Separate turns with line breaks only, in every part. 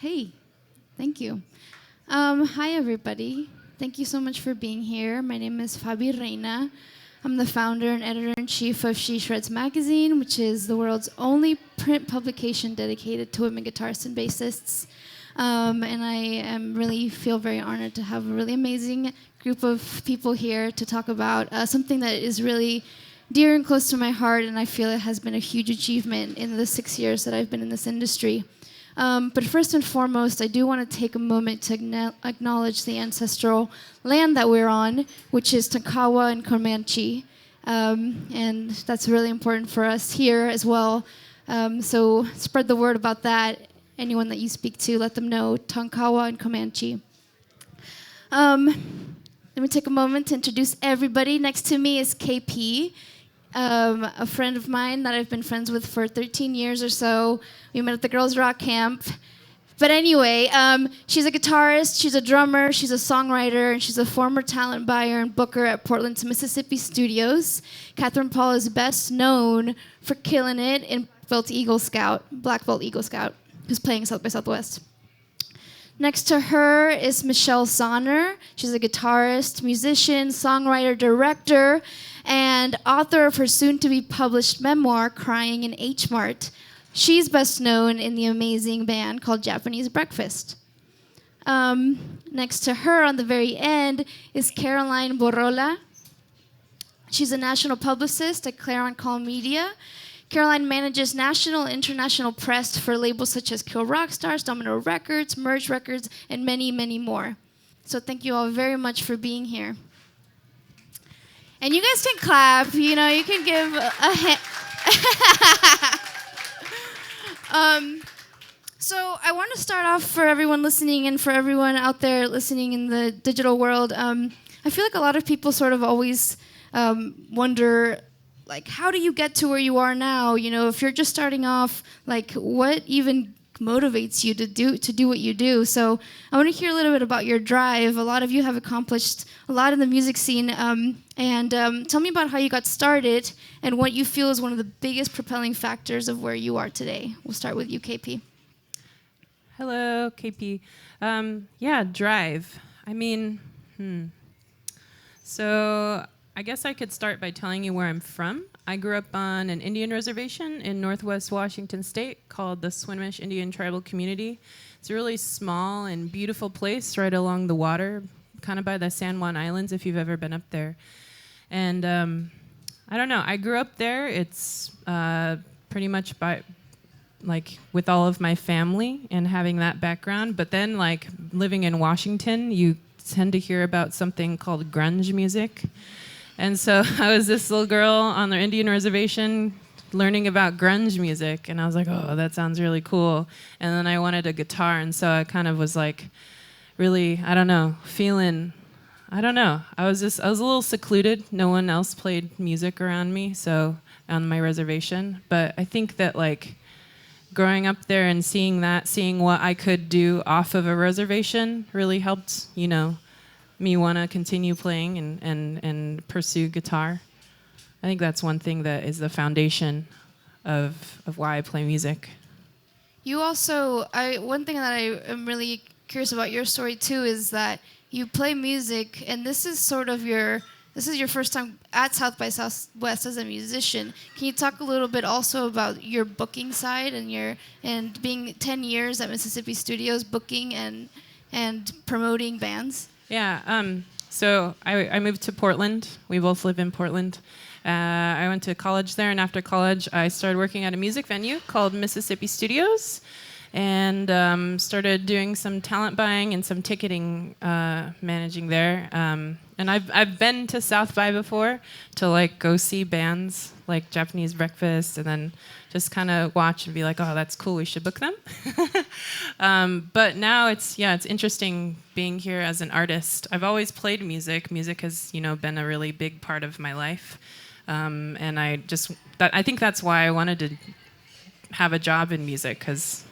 Hey, thank you. Hi, everybody. Thank you so much for being here. My name is Fabi Reyna. I'm the founder and editor-in-chief of She Shreds magazine, which is the world's only print publication dedicated to women guitarists and bassists. And I am really feel very honored to have a really amazing group of people here to talk about something that is really dear and close to my heart, and I feel it has been a huge achievement in the 6 years that I've been in this industry. But first and foremost, I do want to take a moment to acknowledge the ancestral land that we're on, which is Tonkawa and Comanche. And that's really important for us here as well. So spread the word about that. Anyone that you speak to, let them know Tonkawa and Comanche. Let me take a moment to introduce everybody. Next to me is KP. A friend of mine that I've been friends with for 13 years or so. We met at the Girls Rock Camp. But anyway, she's a guitarist, she's a drummer, she's a songwriter, and she's a former talent buyer and booker at Portland's Mississippi Studios. Catherine Paul is best known for killing it in Black Belt Eagle Scout, who's playing South by Southwest. Next to her is Michelle Sonner. She's a guitarist, musician, songwriter, director, and author of her soon-to-be-published memoir, Crying in H Mart. She's best known in the amazing band called Japanese Breakfast. Next to her, on the very end, is Caroline Borolla. She's a national publicist at Clarion Media. Caroline manages national and international press for labels such as Kill Rock Stars, Domino Records, Merge Records, and many, many more. So thank you all very much for being here. And you guys can clap, you can give a hand. So I want to start off for everyone listening and for everyone out there listening in the digital world. I feel like a lot of people sort of always wonder, like, how do you get to where you are now? If you're just starting off, like, what even motivates you to do what you do? So I want to hear a little bit about your drive. A lot of you have accomplished a lot in the music scene. And tell me about how you got started and what you feel is one of the biggest propelling factors of where you are today. We'll start with you, KP.
Hello, KP. Drive. So I guess I could start by telling you where I'm from. I grew up on an Indian reservation in northwest Washington state called the Swinomish Indian Tribal Community. It's a really small and beautiful place right along the water, kind of by the San Juan Islands, if you've ever been up there. And I don't know, I grew up there. It's pretty much with all of my family and having that background. But then, living in Washington, you tend to hear about something called grunge music. And so I was this little girl on the Indian reservation learning about grunge music, and I was like, oh, that sounds really cool. And then I wanted a guitar, and so I kind of was really, I was a little secluded. No one else played music around me, so on my reservation. But I think that growing up there and seeing what I could do off of a reservation really helped, me want to continue playing and pursue guitar. I think that's one thing that is the foundation of why I play music.
You also, one thing that I am really curious about your story too is that you play music, and this is your first time at South by Southwest as a musician. Can you talk a little bit also about your booking side and being 10 years at Mississippi Studios booking and promoting bands?
Yeah, so I moved to Portland. We both live in Portland. I went to college there, and after college, I started working at a music venue called Mississippi Studios, and started doing some talent buying and some ticketing managing there. And I've been to South by before to go see bands like Japanese Breakfast, and then just kind of watch and be like, oh, that's cool, we should book them. But now it's interesting being here as an artist. I've always played music. Music has been a really big part of my life, and I think that's why I wanted to have a job in music, because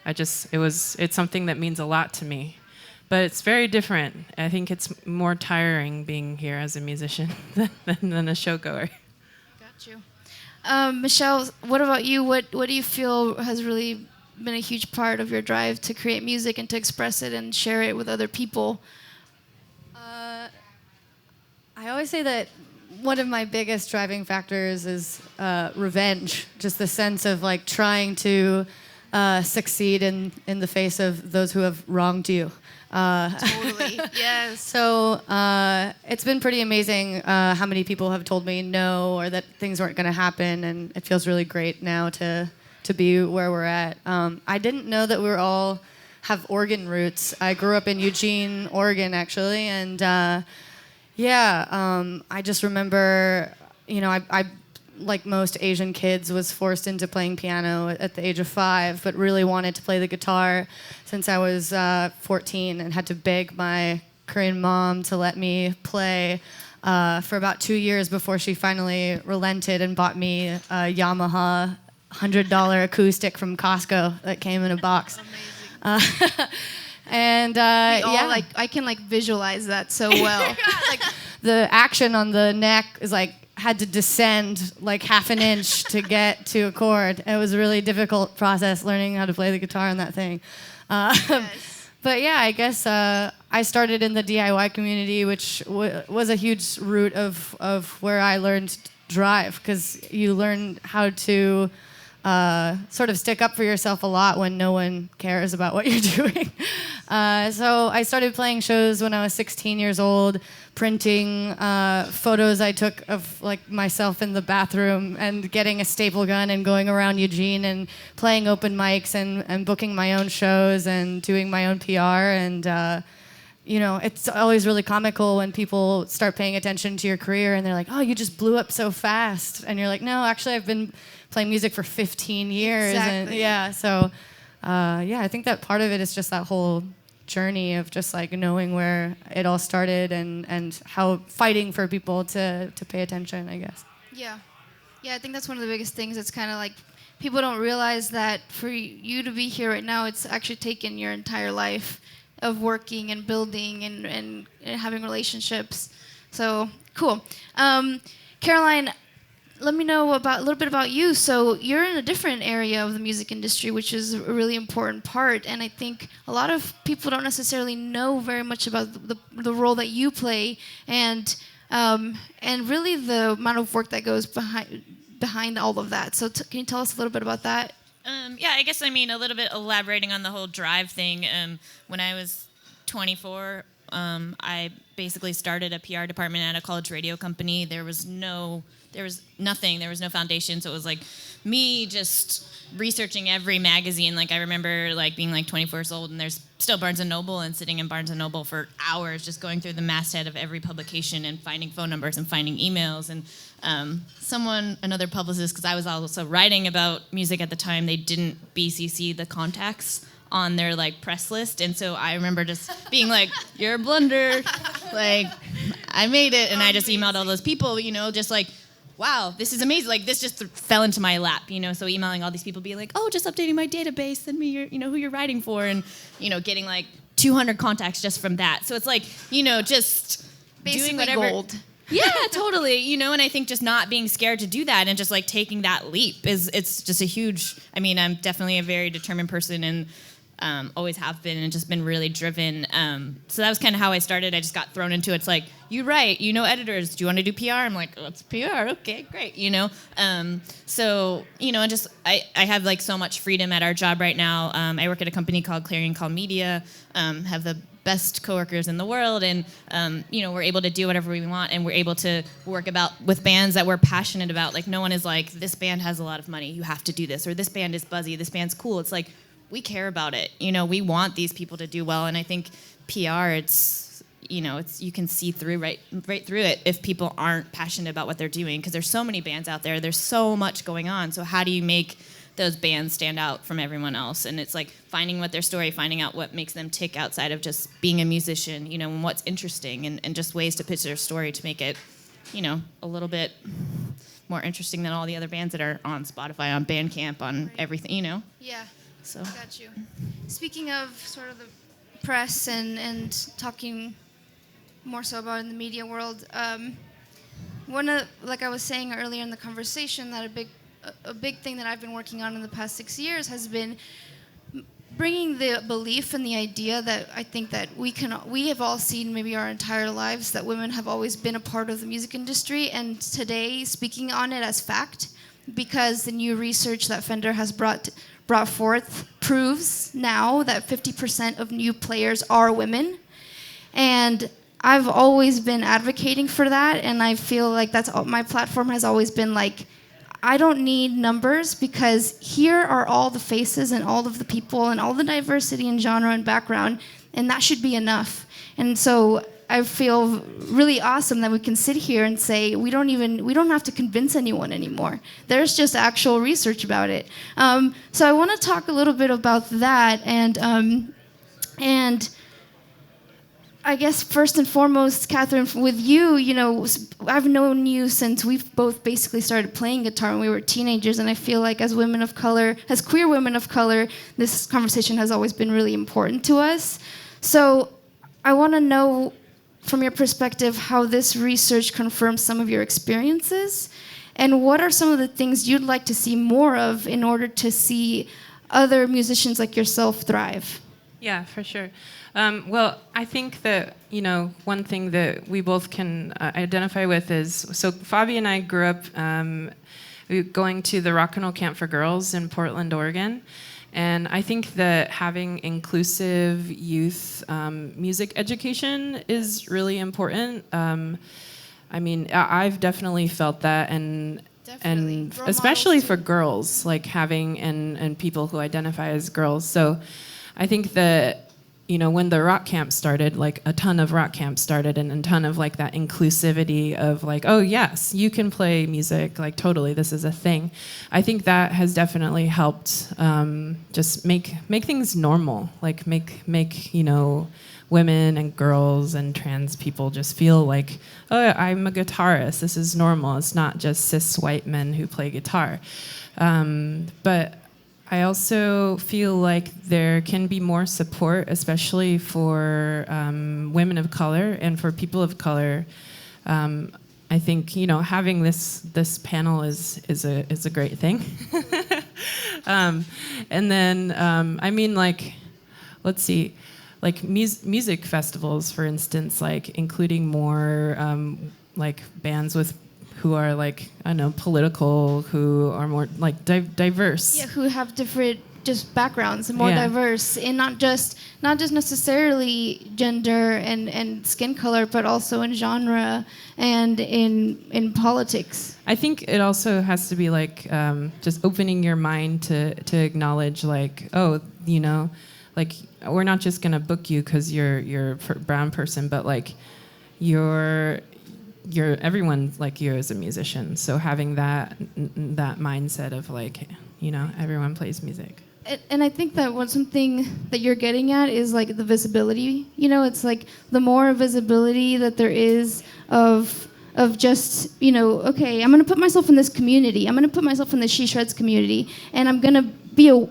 it's something that means a lot to me. But it's very different. I think it's more tiring being here as a musician than a showgoer.
Got you. Michelle, what about you? What do you feel has really been a huge part of your drive to create music and to express it and share it with other people?
I always say that one of my biggest driving factors is revenge, just the sense of like trying to succeed in the face of those who have wronged you.
Totally. Yes.
So it's been pretty amazing how many people have told me no or that things weren't going to happen, and it feels really great now to be where we're at. I didn't know that we were all have Oregon roots. I grew up in Eugene, Oregon, actually, and I just remember, I like most Asian kids, was forced into playing piano at the age of 5, but really wanted to play the guitar since I was 14 and had to beg my Korean mom to let me play for about 2 years before she finally relented and bought me a Yamaha $100 acoustic from Costco that came in a box.
Amazing.
And
I can like visualize that so well.
like the action on the neck is like had to descend like half an inch to get to a chord. It was a really difficult process learning how to play the guitar on that thing.
Yes.
But yeah, I guess I started in the DIY community, which was a huge root of where I learned to drive, because you learn how to sort of stick up for yourself a lot when no one cares about what you're doing. So I started playing shows when I was 16 years old, printing photos I took of like myself in the bathroom and getting a staple gun and going around Eugene and playing open mics and booking my own shows and doing my own PR. And it's always really comical when people start paying attention to your career and they're like, oh, you just blew up so fast. And you're like, no, actually I've been playing music for 15 years.
Exactly.
And I think that part of it is just that whole journey of just like knowing where it all started and how fighting for people to pay attention, I guess.
Yeah, I think that's one of the biggest things. It's kind of like people don't realize that for you to be here right now, it's actually taken your entire life of working and building and having relationships. So cool. Caroline, let me know a little bit about you. So you're in a different area of the music industry, which is a really important part. And I think a lot of people don't necessarily know very much about the role that you play and really the amount of work that goes behind all of that. So can you tell us a little bit about that?
I guess, a little bit elaborating on the whole drive thing. When I was 24, I basically started a PR department at a college radio company. There was nothing. There was no foundation. So it was like me just researching every magazine. Like I remember like being like 24 years old and there's still Barnes & Noble and sitting in Barnes & Noble for hours just going through the masthead of every publication and finding phone numbers and finding emails. And another publicist, because I was also writing about music at the time, they didn't BCC the contacts on their like press list, and so I remember just being like, "You're a blunder," like I made it, and I just emailed all those people, just like, "Wow, this is amazing!" Like this just fell into my lap, So emailing all these people, being like, "Oh, just updating my database, send me your, who you're writing for," and getting like 200 contacts just from that. So it's like, just
basically
doing whatever.
Gold.
Yeah, totally. And I think just not being scared to do that and just like taking that leap it's just a huge. I'm definitely a very determined person and. Always have been and just been really driven. So that was kind of how I started. I just got thrown into it. It's like, you write, editors. Do you want to do PR? I'm like, oh, it's PR. Okay, great. So, and just I have like so much freedom at our job right now. I work at a company called Clarion Media, have the best coworkers in the world, and we're able to do whatever we want, and we're able to work with bands that we're passionate about. Like no one is like, this band has a lot of money, you have to do this, or this band is buzzy, this band's cool. It's like, we care about it. We want these people to do well, and I think PR, it's you can see through right through it if people aren't passionate about what they're doing, because there's so many bands out there. There's so much going on. So how do you make those bands stand out from everyone else? And it's like finding what their story, finding out what makes them tick outside of just being a musician, and what's interesting, and just ways to pitch their story to make it, a little bit more interesting than all the other bands that are on Spotify, on Bandcamp, on everything,
Yeah.
So.
Got you. Speaking of sort of the press and talking more so about in the media world, like I was saying earlier in the conversation, that a big thing that I've been working on in the past 6 years has been bringing the belief and the idea that I think that we have all seen maybe our entire lives that women have always been a part of the music industry, and today speaking on it as fact, because the new research that Fender has brought forth proves now that 50% of new players are women. And I've always been advocating for that, and I feel like my platform has always been like, I don't need numbers, because here are all the faces and all of the people and all the diversity in genre and background, and that should be enough. And so I feel really awesome that we can sit here and say we don't have to convince anyone anymore. There's just actual research about it. So I want to talk a little bit about that, and I guess first and foremost, Catherine, with you, I've known you since we've both basically started playing guitar when we were teenagers, and I feel like as women of color, as queer women of color, this conversation has always been really important to us. So I want to know, from your perspective, how this research confirms some of your experiences, and what are some of the things you'd like to see more of in order to see other musicians like yourself thrive?
Yeah, for sure. Well, I think that, one thing that we both can identify with is, so Fabi and I grew up going to the Rock and Roll Camp for Girls in Portland, Oregon. And I think that having inclusive youth music education is really important. I've definitely felt that, and especially for girls, like having and people who identify as girls. So I think that, when the rock camp started, like a ton of rock camps started, and a ton of like that inclusivity of like, oh yes, you can play music, like totally, this is a thing. I think that has definitely helped just make things normal, like make women and girls and trans people just feel like, oh, I'm a guitarist, this is normal. It's not just cis white men who play guitar. But I also feel like there can be more support, especially for women of color and for people of color. I think having this panel is a great thing. And then let's see, like music festivals, for instance, like including more like bands who are like, I don't know, political, who are more like diverse.
Yeah, who have different just backgrounds and more diverse, and not just necessarily gender and skin color, but also in genre and in politics.
I think it also has to be like just opening your mind to acknowledge like, oh, like we're not just gonna book you because you're a brown person, but like you're everyone like you as a musician. So having that mindset of like, everyone plays music.
And I think that something that you're getting at is like the visibility. It's like the more visibility that there is of just, okay, I'm going to put myself in this community. I'm going to put myself in the She Shreds community, and I'm going to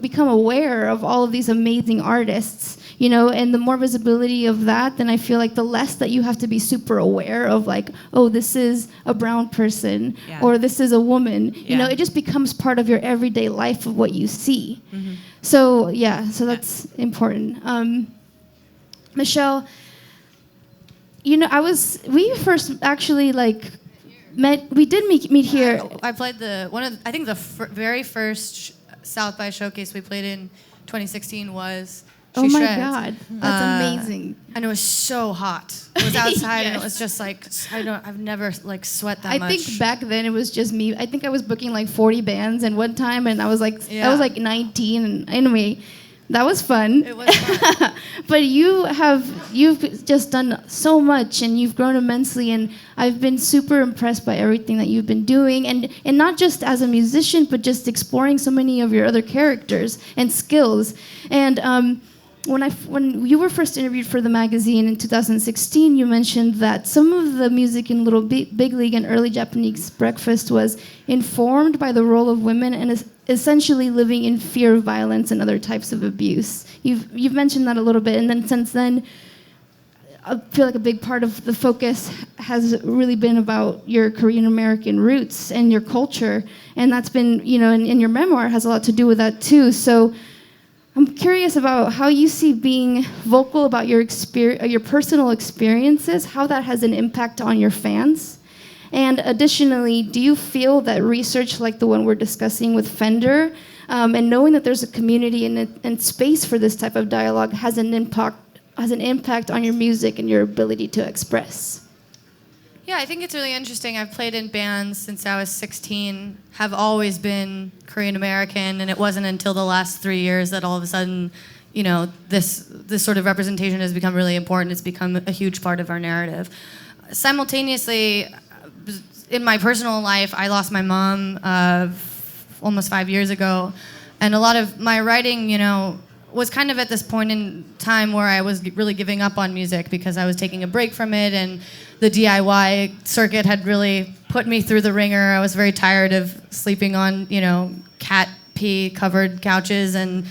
become aware of all of these amazing artists. And the more visibility of that, then I feel like the less that you have to be super aware of like, oh, this is a brown person, or this is a woman. It just becomes part of your everyday life of what you see. Mm-hmm. So that's important. Michelle, we first actually like met. We did meet here.
I played the very first South by Showcase we played in 2016 was.
Oh my God, that's amazing!
And it was so hot. It was outside, and it was just like I've never like sweat that much.
I think back then it was just me. I think I was booking like 40 bands in one time, and I was like 19. And anyway, that was fun. It was fun. But you've just done so much, and you've grown immensely, and I've been super impressed by everything that you've been doing, and not just as a musician, but just exploring so many of your other characters and skills. And when you were first interviewed for the magazine in 2016, you mentioned that some of the music in Little Big League and early Japanese breakfast was informed by the role of women and essentially living in fear of violence and other types of abuse. You've mentioned that a little bit, and then since then, I feel like a big part of the focus has really been about your Korean American roots and your culture, and that's been, in your memoir has a lot to do with that too. So I'm curious about how you see being vocal about your your personal experiences, how that has an impact on your fans. And additionally, do you feel that research like the one we're discussing with Fender, and knowing that there's a community and space for this type of dialogue has an impact on your music and your ability to express?
Yeah, I think it's really interesting. I've played in bands since I was 16, have always been Korean American, and it wasn't until the last 3 years that all of a sudden, you know, this sort of representation has become really important. It's become a huge part of our narrative. Simultaneously, in my personal life, I lost my mom almost 5 years ago, and a lot of my writing, you know, was kind of at this point in time where I was really giving up on music because I was taking a break from it, and the DIY circuit had really put me through the ringer. I was very tired of sleeping on, you know, cat pee covered couches and,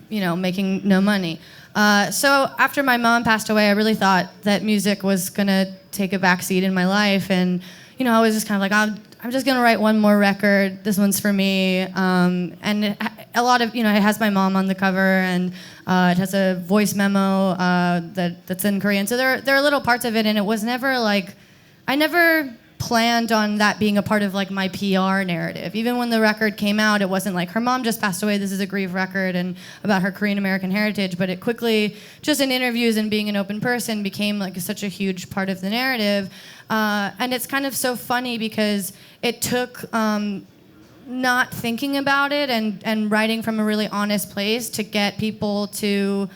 you know, making no money. So after my mom passed away, I really thought that music was gonna take a backseat in my life, and you know, I was just kind of like, I'm just gonna write one more record. This one's for me. And a lot of, you know, it has my mom on the cover, and it has a voice memo that's in Korean. So there are little parts of it, and it was never like, I never planned on that being a part of like my PR narrative. Even when the record came out, it wasn't like her mom just passed away, this is a grief record and about her Korean American heritage, but it quickly, just in interviews and being an open person, became like such a huge part of the narrative. And it's kind of so funny because it took not thinking about it and writing from a really honest place to get people to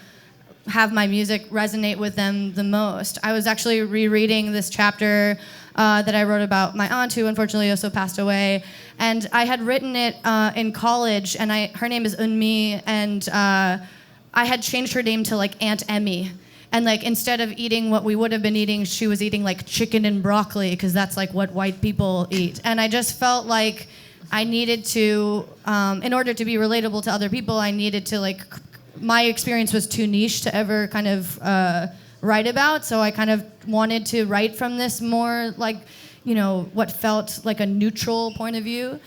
have my music resonate with them the most. I was actually rereading this chapter that I wrote about my aunt, who unfortunately also passed away, and I had written it in college, and her name is Eunmi, and I had changed her name to like Aunt Emmy. And like instead of eating what we would have been eating, she was eating like chicken and broccoli because that's like what white people eat. And I just felt like I needed to, in order to be relatable to other people, I needed to like, my experience was too niche to ever kind of write about. So I kind of wanted to write from this more like, you know, what felt like a neutral point of view.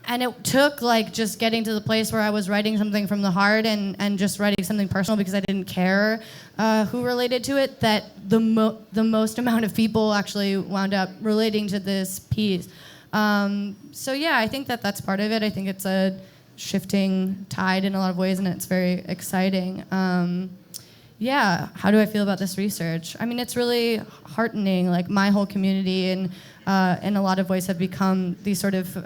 And it took like just getting to the place where I was writing something from the heart and just writing something personal because I didn't care who related to it, that the most amount of people actually wound up relating to this piece. So yeah, I think that's part of it. I think it's a shifting tide in a lot of ways, and it's very exciting. Yeah, how do I feel about this research? I mean, it's really heartening. Like my whole community and in a lot of ways have become these sort of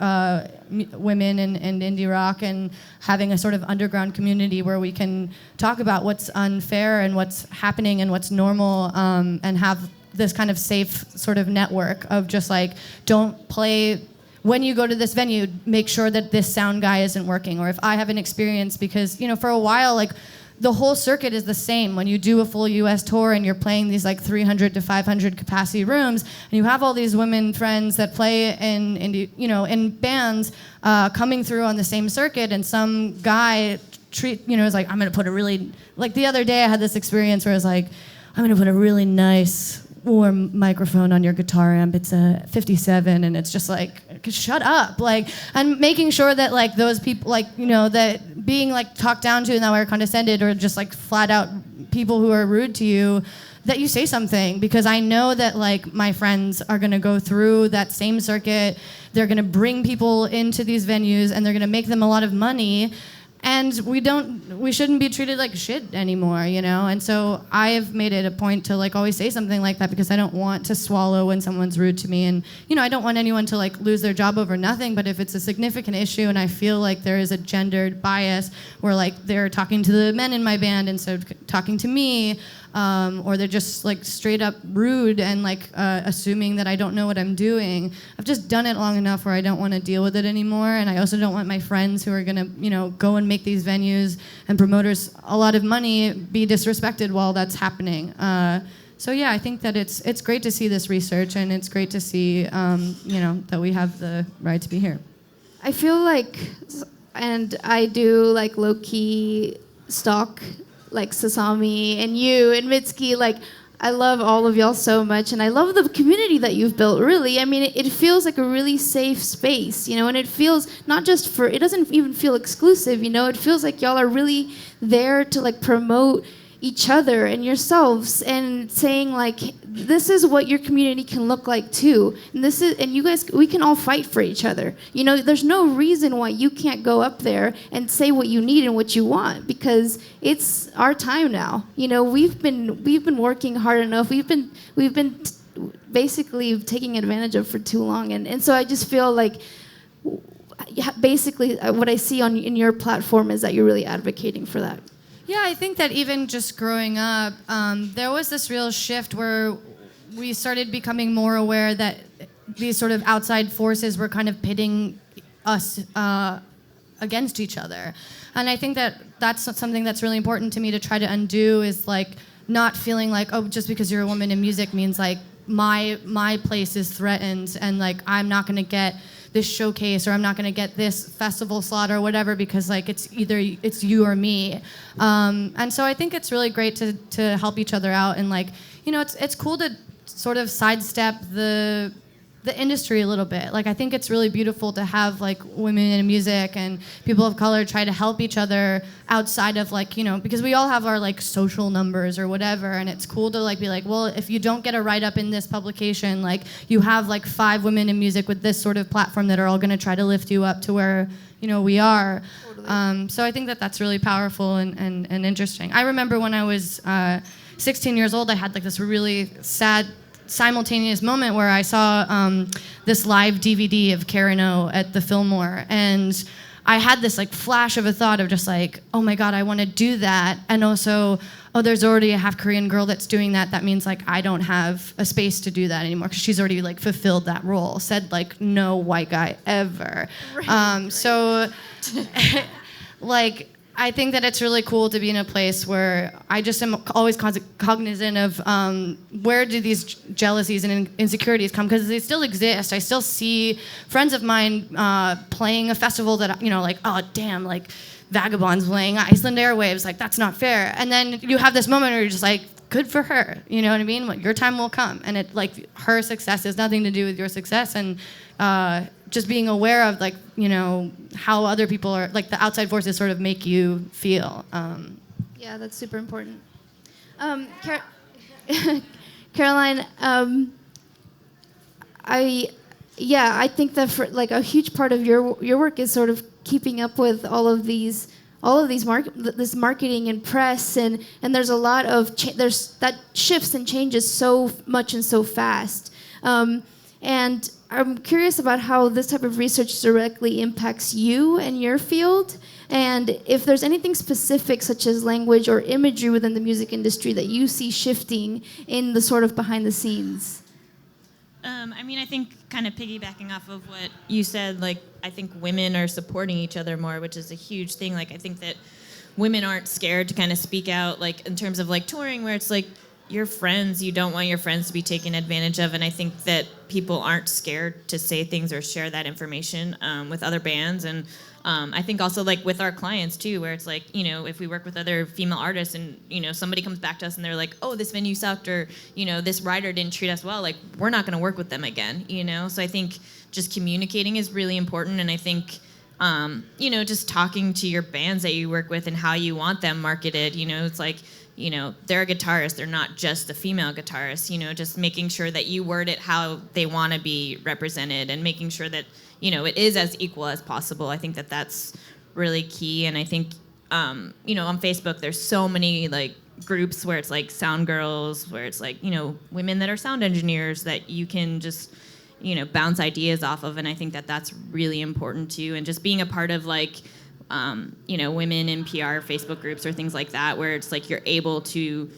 women in indie rock, and having a sort of underground community where we can talk about what's unfair and what's happening and what's normal, and have this kind of safe sort of network of just like, don't play, when you go to this venue, make sure that this sound guy isn't working. Or if I have an experience, because, you know, for a while, like, the whole circuit is the same. When you do a full US tour and you're playing these like 300 to 500 capacity rooms, and you have all these women friends that play in bands coming through on the same circuit, and some guy is like, I'm gonna put a really, like the other day I had this experience where I was like, I'm gonna put a really nice warm microphone on your guitar amp. It's a 57, and it's just like, shut up, like, and making sure that like those people, like, you know, that being like talked down to in that way, or condescended, or just like flat out people who are rude to you, that you say something, because I know that like my friends are gonna go through that same circuit, they're gonna bring people into these venues, and they're gonna make them a lot of money. And we shouldn't be treated like shit anymore, you know? And so I've made it a point to like always say something like that, because I don't want to swallow when someone's rude to me. And, you know, I don't want anyone to like lose their job over nothing, but if it's a significant issue and I feel like there is a gendered bias where like they're talking to the men in my band instead of talking to me, or they're just like straight up rude and like assuming that I don't know what I'm doing. I've just done it long enough where I don't want to deal with it anymore, and I also don't want my friends who are gonna, you know, go and make these venues and promoters a lot of money be disrespected while that's happening. So yeah, I think that it's great to see this research, and it's great to see you know, that we have the right to be here.
I feel like, and I do like low-key stalk like Sasami and you and Mitski, like I love all of y'all so much, and I love the community that you've built, really. I mean, it feels like a really safe space, and it feels not just it doesn't even feel exclusive, it feels like y'all are really there to, like, promote each other and yourselves and saying, like, this is what your community can look like too, and you guys, we can all fight for each other. There's no reason why you can't go up there and say what you need and what you want, because it's our time now. We've been working hard enough. We've been basically taking advantage of for too long, and so I just feel like basically what I see in your platform is that you're really advocating for that.
Yeah, I think that even just growing up, there was this real shift where we started becoming more aware that these sort of outside forces were kind of pitting us against each other. And I think that that's something that's really important to me to try to undo, is like not feeling like, oh, just because you're a woman in music means like my place is threatened, and like I'm not going to get this showcase, or I'm not going to get this festival slot or whatever, because like it's either it's you or me. And so I think it's really great to help each other out, and like, it's cool to sort of sidestep the industry a little bit. Like, I think it's really beautiful to have like women in music and people of color try to help each other outside of like, because we all have our like social numbers or whatever, and it's cool to like be like, well, if you don't get a write-up in this publication, like you have like 5 women in music with this sort of platform that are all going to try to lift you up to where we are. Totally. So I think that that's really powerful and interesting. I remember when I was 16 years old, I had like this really sad simultaneous moment where I saw this live DVD of Karen O at the Fillmore, and I had this like flash of a thought of just like, oh my God, I want to do that, and also, oh, there's already a half Korean girl that's doing that. That means like I don't have a space to do that anymore, because she's already like fulfilled that role. Said like no white guy ever. Right. So like, I think that it's really cool to be in a place where I just am always cognizant of where do these jealousies and insecurities come, because they still exist. I still see friends of mine playing a festival that, like, oh, damn, like, Vagabond's playing Iceland Airwaves, like, that's not fair. And then you have this moment where you're just like, good for her, you know what I mean? Like, your time will come. And it, like, her success has nothing to do with your success. And just being aware of, like, how other people are, like, the outside forces sort of make you feel.
Yeah, that's super important. Caroline, I think that for, like, a huge part of your work is sort of keeping up with this marketing and press, and there's a lot of that shifts and changes so much and so fast. And I'm curious about how this type of research directly impacts you and your field, and if there's anything specific, such as language or imagery within the music industry, that you see shifting in the sort of behind the scenes.
I think kind of piggybacking off of what you said, like, I think women are supporting each other more, which is a huge thing. Like, I think that women aren't scared to kind of speak out, like, in terms of, like, touring, where it's like, your friends, you don't want your friends to be taken advantage of, and I think that people aren't scared to say things or share that information with other bands, and I think also, like, with our clients too, where it's like, if we work with other female artists and, somebody comes back to us and they're like, oh, this venue sucked, or, this writer didn't treat us well, like, we're not going to work with them again, so I think just communicating is really important, and I think just talking to your bands that you work with and how you want them marketed, it's like, they're a guitarist, they're not just a female guitarist, just making sure that you word it how they want to be represented, and making sure that, it is as equal as possible. I think that that's really key, and I think, on Facebook, there's so many, like, groups where it's like sound girls, where it's like, women that are sound engineers that you can just, bounce ideas off of, and I think that that's really important too, and just being a part of, like, women in PR Facebook groups or things like that, where it's like you're able to,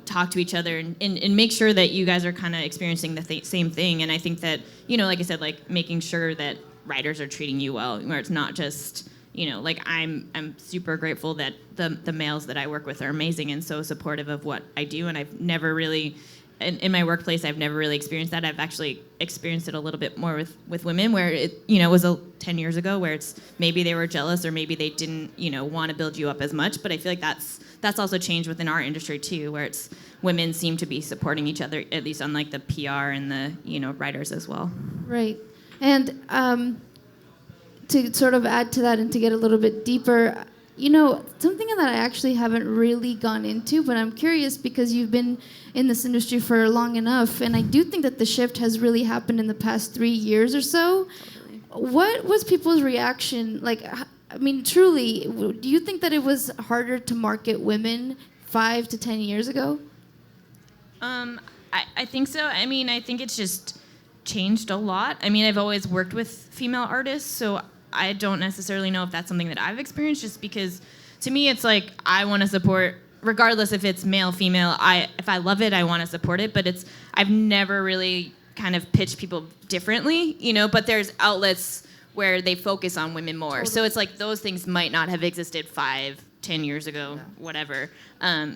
talk to each other and make sure that you guys are kind of experiencing the same thing. And I think that, like I said, like, making sure that writers are treating you well, where it's not just, like, I'm super grateful that the males that I work with are amazing and so supportive of what I do, and I've never really in my workplace, I've never really experienced that. I've actually experienced it a little bit more with women, where it, you know, was 10 years ago, where it's maybe they were jealous or maybe they didn't, you know, want to build you up as much. But I feel like that's also changed within our industry too, where it's women seem to be supporting each other, at least on like the PR and the, you know, writers as well.
Right. And to sort of add to that and to get a little bit deeper, you know, something that I actually haven't really gone into, but I'm curious because you've been in this industry for long enough, and I do think that the shift has really happened in the past 3 years or so. Totally. What was people's reaction? Like, I mean, truly, do you think that it was harder to market women 5 to 10 years ago?
I think so. I mean, I think it's just changed a lot. I mean, I've always worked with female artists, so I don't necessarily know if that's something that I've experienced, just because to me it's like I want to support, regardless if it's male, female. If I love it, I want to support it, but I've never really kind of pitched people differently, you know, but there's outlets where they focus on women more. Totally. So it's like those things might not have existed 5, 10 years ago, whatever.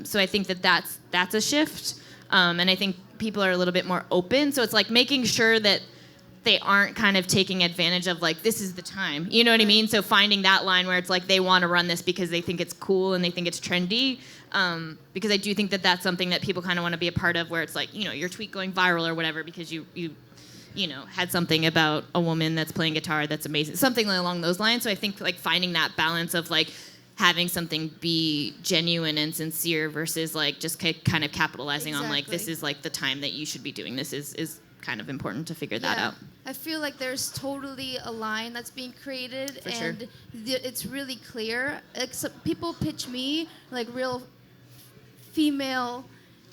So I think that's a shift. And I think people are a little bit more open. So it's like making sure that they aren't kind of taking advantage of like, this is the time. You know what I mean? So finding that line where it's like they want to run this because they think it's cool and they think it's trendy. Because I do think that that's something that people kind of want to be a part of, where it's like, you know, your tweet going viral or whatever because you know, had something about a woman that's playing guitar that's amazing. Something along those lines. So I think like finding that balance of like having something be genuine and sincere versus like just kind of capitalizing on like, this is like the time that you should be doing this is kind of important to figure that out.
I feel like there's totally a line that's being created.
For
and
sure.
It's really clear. Except people pitch me like real female,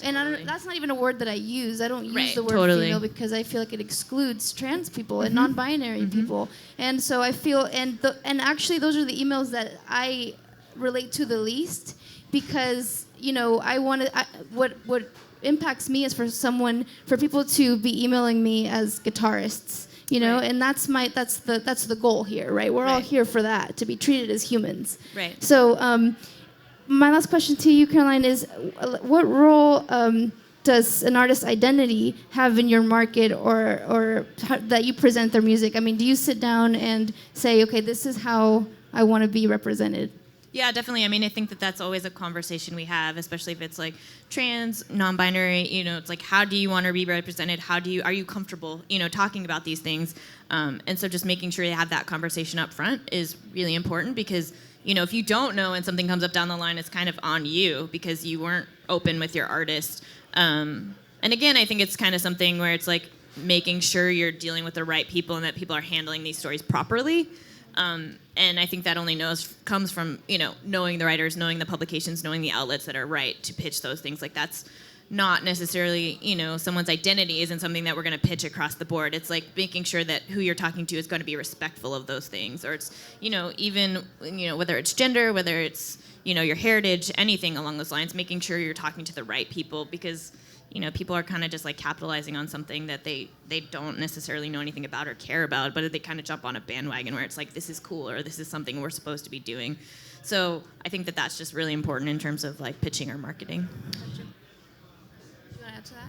and that's not even a word that I use. I don't use the word female because I feel like it excludes trans people and non-binary people. And so I feel, and actually those are the emails that I relate to the least, because, you know, what impacts me is for people to be emailing me as guitarists, you know, and that's the goal here, right? We're all here for that, to be treated as humans.
Right.
So my last question to you, Caroline, is what role does an artist's identity have in your market or that you present their music? I mean, do you sit down and say, okay, this is how I want to be represented?
Yeah, definitely. I mean, I think that that's always a conversation we have, especially if it's like trans, non-binary, you know, it's like, how do you want to be represented? Are you comfortable, you know, talking about these things? And so just making sure you have that conversation up front is really important, because, you know, if you don't know and something comes up down the line, it's kind of on you because you weren't open with your artist. And again, I think it's kind of something where it's like making sure you're dealing with the right people and that people are handling these stories properly. And I think that only comes from, you know, knowing the writers, knowing the publications, knowing the outlets that are right to pitch those things. Like, that's not necessarily, you know, someone's identity isn't something that we're going to pitch across the board. It's like making sure that who you're talking to is going to be respectful of those things. Or it's, you know, even, you know, whether it's gender, whether it's, you know, your heritage, anything along those lines, making sure you're talking to the right people, because, you know, people are kind of just like capitalizing on something that they don't necessarily know anything about or care about, but they kind of jump on a bandwagon where it's like, this is cool, or this is something we're supposed to be doing. So I think that that's just really important in terms of like pitching or marketing.
Do you want to add to that?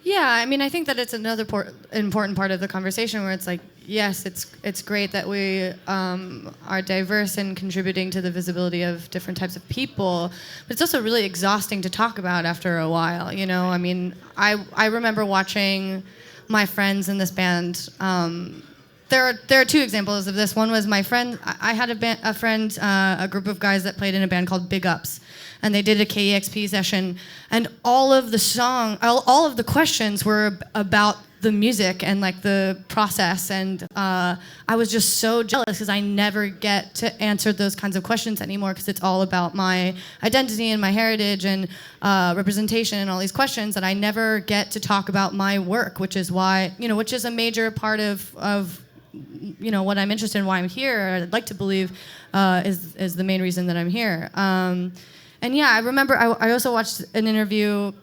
Yeah, I mean, I think that it's another important part of the conversation where it's like, yes, it's great that we are diverse and contributing to the visibility of different types of people, but it's also really exhausting to talk about after a while, you know? I mean, I remember watching my friends in this band. There are two examples of this. One was my friend. I had a group of guys that played in a band called Big Ups, and they did a KEXP session, and all of the questions were about the music and like the process, and I was just so jealous because I never get to answer those kinds of questions anymore, because it's all about my identity and my heritage and representation and all these questions that I never get to talk about my work, which is why, you know, which is a major part of you know, what I'm interested in, why I'm here. I'd like to believe is the main reason that I'm here. And yeah, I remember I also watched an interview,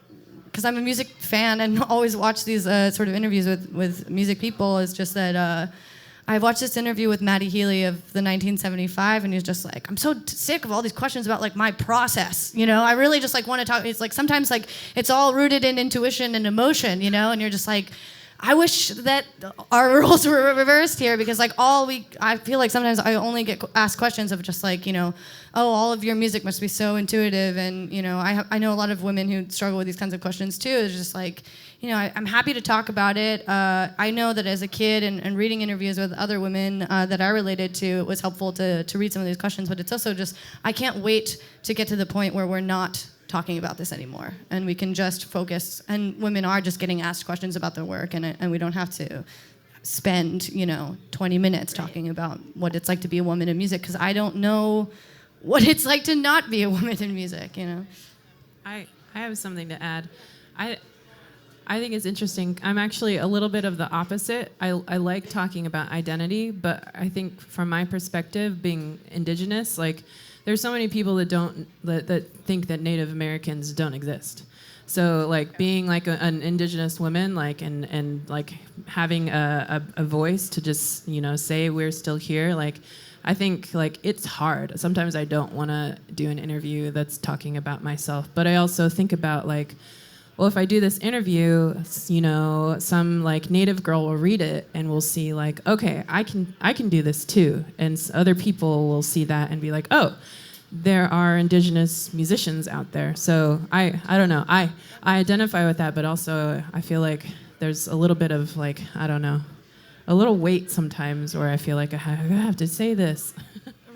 because I'm a music fan and always watch these sort of interviews with music people. Is just that I watched this interview with Matty Healy of the 1975, and he was just like, I'm so sick of all these questions about like my process, you know? I really just like want to talk. It's like sometimes like it's all rooted in intuition and emotion, you know? And you're just like, I wish that our roles were reversed here, because like I feel like sometimes I only get asked questions of just like, you know, oh, all of your music must be so intuitive. And, you know, I know a lot of women who struggle with these kinds of questions too. It's just like, you know, I'm happy to talk about it. I know that as a kid and reading interviews with other women that I related to, it was helpful to read some of these questions, but it's also just, I can't wait to get to the point where we're not talking about this anymore, and we can just focus, and women are just getting asked questions about their work, and we don't have to spend, you know, 20 minutes talking about what it's like to be a woman in music, because I don't know what it's like to not be a woman in music, you know.
I have something to add. I think it's interesting. I'm actually a little bit of the opposite. I like talking about identity, but I think from my perspective, being indigenous, like there's so many people that think that Native Americans don't exist. So like being like an indigenous woman, like and like having a voice to just, you know, say we're still here, like I think like it's hard. Sometimes I don't want to do an interview that's talking about myself, but I also think about like, well, if I do this interview, you know, some like Native girl will read it and will see like, okay, I can do this too, and other people will see that and be like, oh, there are indigenous musicians out there. So I don't know, I identify with that, but also I feel like there's a little bit of like, I don't know, a little weight sometimes where I feel like I have to say this.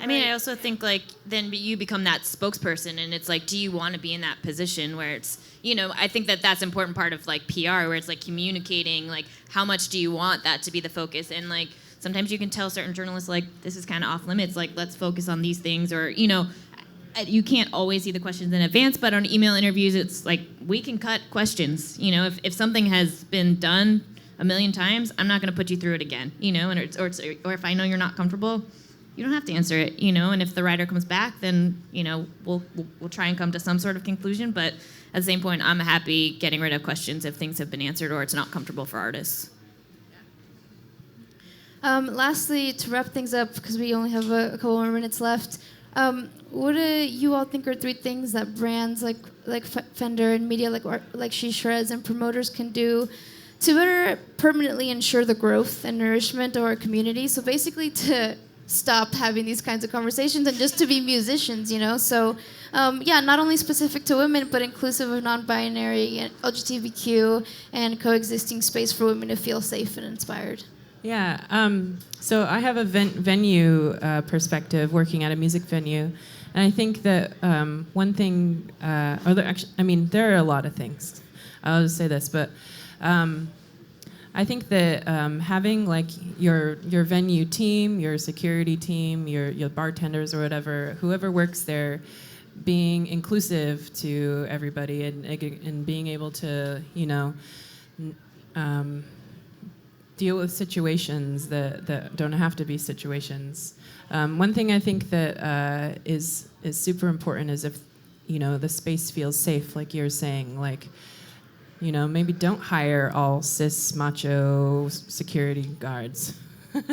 I mean, I also think like then you become that spokesperson, and it's like, do you want to be in that position where it's, you know, I think that that's an important part of like PR, where it's like communicating, like how much do you want that to be the focus, and like sometimes you can tell certain journalists like this is kind of off limits, like let's focus on these things, or you know, you can't always see the questions in advance, but on email interviews, it's like we can cut questions. You know, if something has been done a million times, I'm not going to put you through it again. You know, and or if I know you're not comfortable, you don't have to answer it, you know, and if the writer comes back, then, you know, we'll try and come to some sort of conclusion, but at the same point, I'm happy getting rid of questions if things have been answered or it's not comfortable for artists.
Lastly, to wrap things up, because we only have a couple more minutes left, what do you all think are 3 things that brands like Fender and media like She Shreds and promoters can do to better permanently ensure the growth and nourishment of our community? So basically to stop having these kinds of conversations and just to be musicians, you know? So, not only specific to women, but inclusive of non-binary and LGBTQ and coexisting space for women to feel safe and inspired.
Yeah, so I have a venue perspective working at a music venue, and I think that one thing, there are a lot of things. I'll just say this, but I think that having like your venue team, your security team, your bartenders or whatever, whoever works there, being inclusive to everybody and being able to, you know, deal with situations that don't have to be situations. One thing I think that is super important is if, you know, the space feels safe, like you're saying, like, you know, maybe don't hire all cis macho security guards.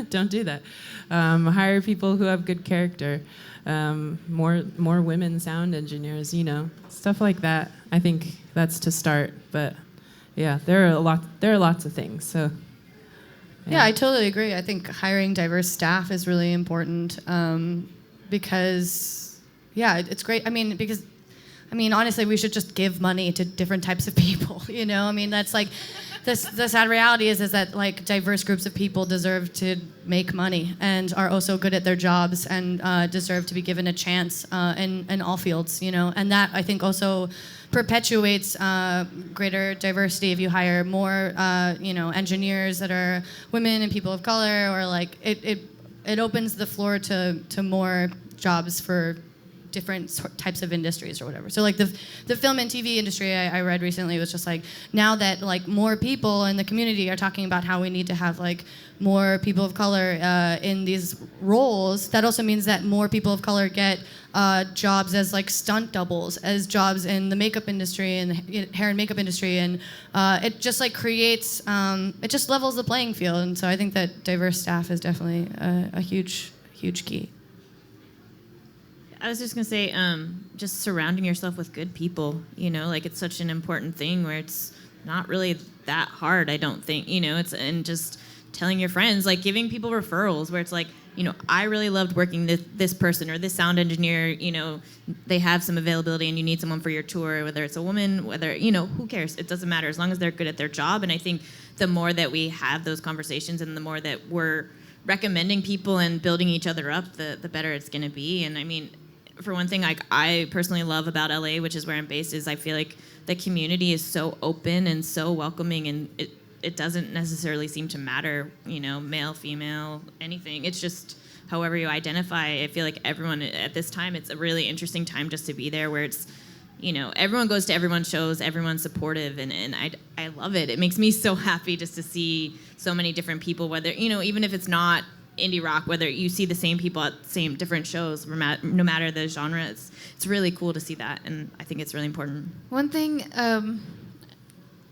Don't do that. Hire people who have good character. More women sound engineers, you know, stuff like that. I think that's to start. But yeah, there are lots of things. So
yeah, I totally agree. I think hiring diverse staff is really important because it's great. I mean, honestly, we should just give money to different types of people, you know? I mean, that's like, the sad reality is that like diverse groups of people deserve to make money and are also good at their jobs and deserve to be given a chance in all fields, you know? And that, I think, also perpetuates greater diversity if you hire more, you know, engineers that are women and people of color, or like, it opens the floor to more jobs for different types of industries or whatever. So like the film and TV industry I read recently was just like, now that like more people in the community are talking about how we need to have like more people of color in these roles, that also means that more people of color get jobs as like stunt doubles, as jobs in the makeup industry and hair and makeup industry, and it just like creates, it just levels the playing field. And so I think that diverse staff is definitely a huge key.
I was just gonna say, just surrounding yourself with good people. Like it's such an important thing where it's not really that hard. I don't think. It's and just telling your friends, like giving people referrals where it's like, I really loved working this person or this sound engineer. They have some availability and you need someone for your tour, whether it's a woman, whether who cares? It doesn't matter as long as they're good at their job. And I think the more that we have those conversations and the more that we're recommending people and building each other up, the better it's gonna be. And I mean, for one thing, I personally love about LA, which is where I'm based, is I feel like the community is so open and so welcoming, and it doesn't necessarily seem to matter, male, female, anything. It's just however you identify. I feel like everyone at this time, it's a really interesting time just to be there, where it's, everyone goes to everyone's shows, everyone's supportive, and I love it. It makes me so happy just to see so many different people, whether, even if it's not indie rock, whether you see the same people at same different shows, no matter the genre. It's really cool to see that, and I think it's really important.
One thing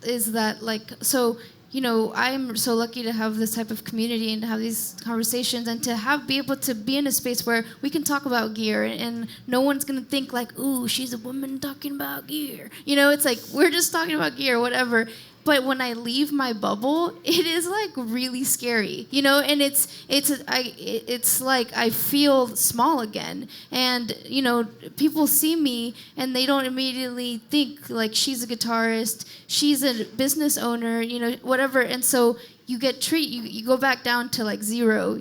is that, like, so I'm so lucky to have this type of community and to have these conversations and to be able to be in a space where we can talk about gear and no one's gonna think like, ooh, she's a woman talking about gear. It's like we're just talking about gear, whatever. But when I leave my bubble, it is like really scary, and it's like I feel small again. And people see me and they don't immediately think like she's a guitarist, she's a business owner, whatever. And so you get you go back down to like zero,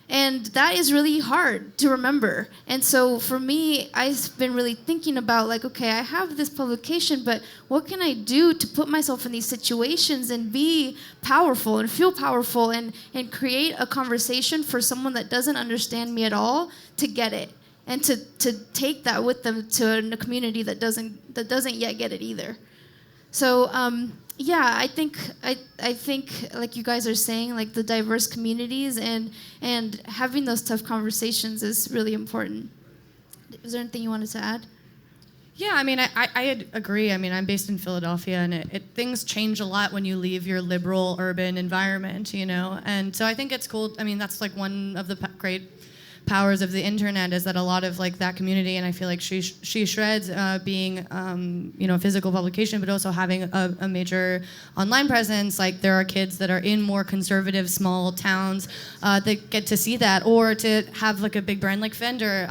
and that is really hard to remember. And so for me, I've been really thinking about like, okay, I have this publication, but what can I do to put myself in these situations and be powerful and feel powerful and create a conversation for someone that doesn't understand me at all to get it and to take that with them to a community that doesn't yet get it either. So yeah, I think like you guys are saying, like the diverse communities and having those tough conversations is really important. Is there anything you wanted to add?
Yeah, I mean, I agree. I mean, I'm based in Philadelphia, and things change a lot when you leave your liberal urban environment, And so I think it's cool. I mean, that's like one of the great powers of the internet, is that a lot of like that community, and I feel like she shreds being a physical publication, but also having a major online presence. Like there are kids that are in more conservative small towns that get to see that, or to have like a big brand like Fender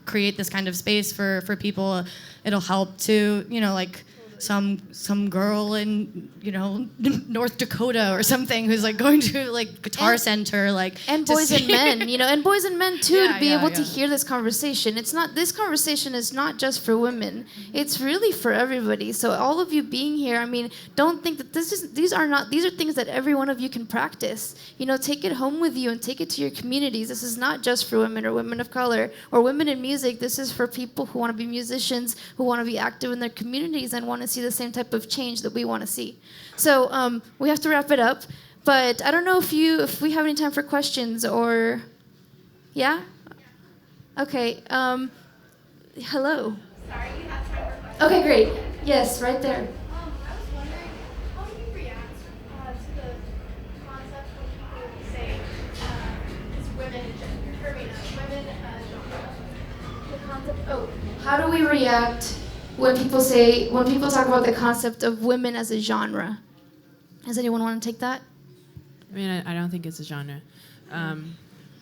create this kind of space for people. It'll help to like some girl in North Dakota or something who's like going to like Guitar Center, like,
and boys and men, and boys and men too, to be able to hear this conversation. This conversation is not just for women; it's really for everybody. So all of you being here, I mean, don't think that these are things that every one of you can practice. Take it home with you and take it to your communities. This is not just for women or women of color or women in music. This is for people who want to be musicians, who want to be active in their communities and want to see the same type of change that we want to see. So we have to wrap it up, but I don't know if we have any time for questions or, yeah? Okay, hello.
Sorry, you have time for questions.
Okay, great. Yes, right there.
I was wondering, how do you react to the concept when people say it's women gender, or women genre? The concept.
How do we react when people talk about the concept of women as a genre? Does anyone want to take that?
I mean, I don't think it's a genre.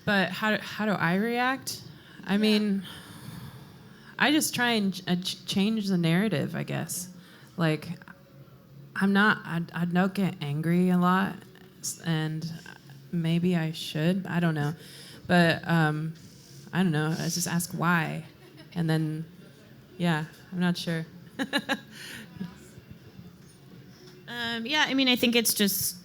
But how do I react? I mean, I just try and change the narrative, I guess. Like, I don't get angry a lot, and maybe I should. I don't know. But I don't know. I just ask why. And then, yeah, I'm not sure.
Yeah, I mean, I think it's just,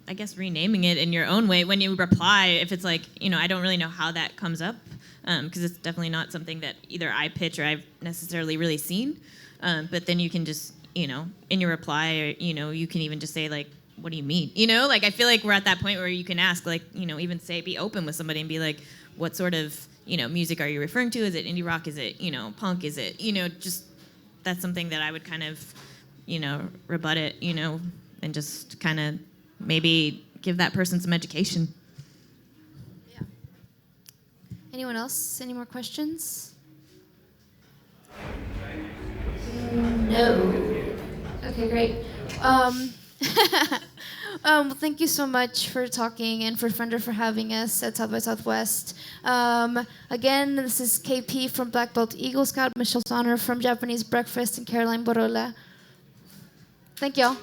I guess renaming it in your own way. When you reply, if it's like, I don't really know how that comes up, because it's definitely not something that either I pitch or I've necessarily really seen. But then you can just, in your reply, or, you can even just say, like, what do you mean? You know, like I feel like we're at that point where you can ask, like, you know, even say, be open with somebody and be like, what sort of, you know, music are you referring to? Is it indie rock? Is it, you know, punk? Is it, you know, just that's something that I would kind of, you know, rebut it, you know, and just kind of maybe give that person some education.
Yeah. Anyone else? Any more questions? No. Okay, great. Well, thank you so much for talking and for Fender for having us at South by Southwest. Again, this is KP from Black Belt Eagle Scout, Michelle Sonner from Japanese Breakfast, and Caroline Borolla. Thank y'all.